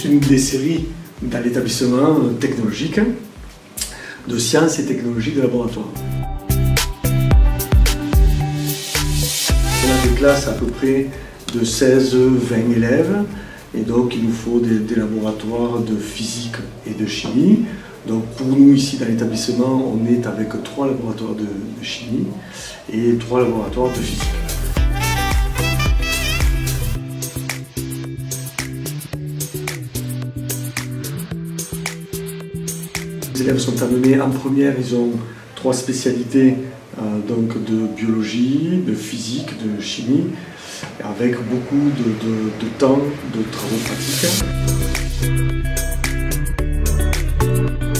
une des séries dans l'établissement technologique de sciences et technologies de laboratoire. On a des classes à peu près de 16-20 élèves et donc il nous faut des laboratoires de physique et de chimie. Donc pour nous ici dans l'établissement, on est avec 3 laboratoires de chimie et 3 laboratoires de physique. Les élèves sont amenés en première, ils ont 3 spécialités donc de biologie, de physique, de chimie, avec beaucoup de temps de travaux pratiques.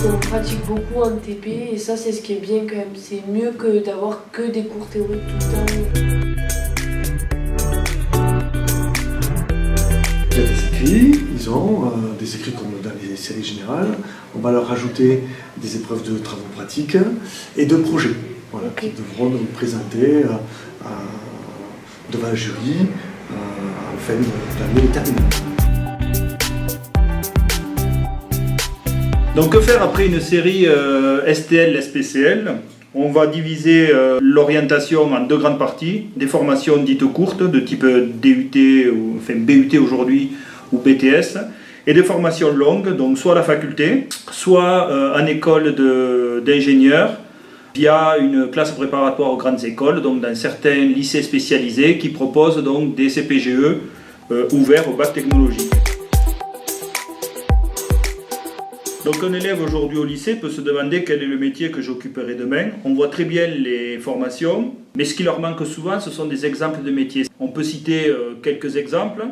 On pratique beaucoup en TP et ça c'est ce qui est bien quand même. C'est mieux que d'avoir que des cours théoriques tout le temps. Il y a des écrits, ils ont des écrits comme dans les séries générales. On va leur rajouter des épreuves de travaux pratiques et de projets qui devront nous présenter devant un jury en fin d'année terminale. Donc que faire après une série STL-SPCL? On va diviser l'orientation en 2 grandes parties, des formations dites courtes de type DUT, enfin BUT aujourd'hui ou BTS, et des formations longues, donc soit à la faculté, soit en école d'ingénieurs, via une classe préparatoire aux grandes écoles, donc dans certains lycées spécialisés qui proposent donc des CPGE ouverts au bac technologique. Donc un élève aujourd'hui au lycée peut se demander quel est le métier que j'occuperai demain. On voit très bien les formations, mais ce qui leur manque souvent, ce sont des exemples de métiers. On peut citer quelques exemples.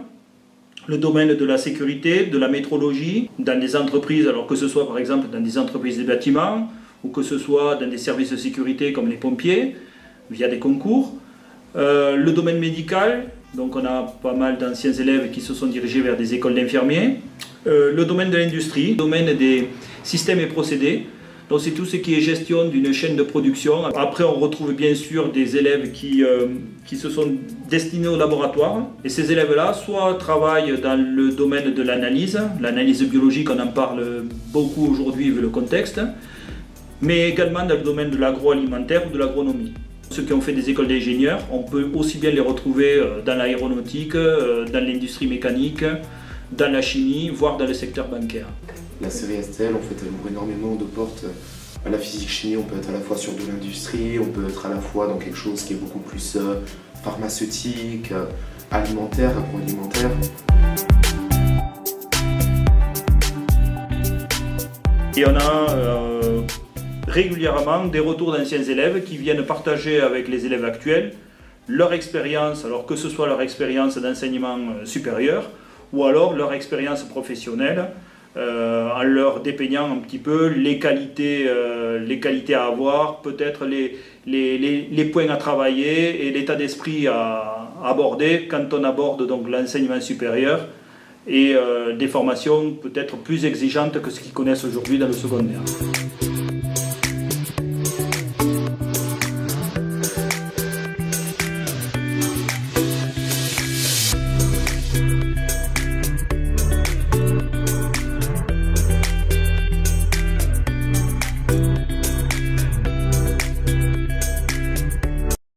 Le domaine de la sécurité, de la métrologie, dans des entreprises, alors que ce soit par exemple dans des entreprises de bâtiments, ou que ce soit dans des services de sécurité comme les pompiers, via des concours. Le domaine médical, donc on a pas mal d'anciens élèves qui se sont dirigés vers des écoles d'infirmiers. Le domaine de l'industrie, le domaine des systèmes et procédés, donc c'est tout ce qui est gestion d'une chaîne de production. Après on retrouve bien sûr des élèves qui se sont destinés au laboratoire, et ces élèves-là soit travaillent dans le domaine de l'analyse biologique, on en parle beaucoup aujourd'hui vu le contexte, mais également dans le domaine de l'agroalimentaire ou de l'agronomie. Ceux qui ont fait des écoles d'ingénieurs, on peut aussi bien les retrouver dans l'aéronautique, dans l'industrie mécanique, dans la chimie, voire dans le secteur bancaire. La série STL, en fait, elle ouvre énormément de portes à la physique-chimie. On peut être à la fois sur de l'industrie, on peut être à la fois dans quelque chose qui est beaucoup plus pharmaceutique, alimentaire, agroalimentaire. Et on a régulièrement des retours d'anciens élèves qui viennent partager avec les élèves actuels leur expérience, alors que ce soit leur expérience d'enseignement supérieur ou alors leur expérience professionnelle, en leur dépeignant un petit peu les qualités à avoir, peut-être les points à travailler et l'état d'esprit à aborder quand on aborde donc l'enseignement supérieur et des formations peut-être plus exigeantes que ce qu'ils connaissent aujourd'hui dans le secondaire.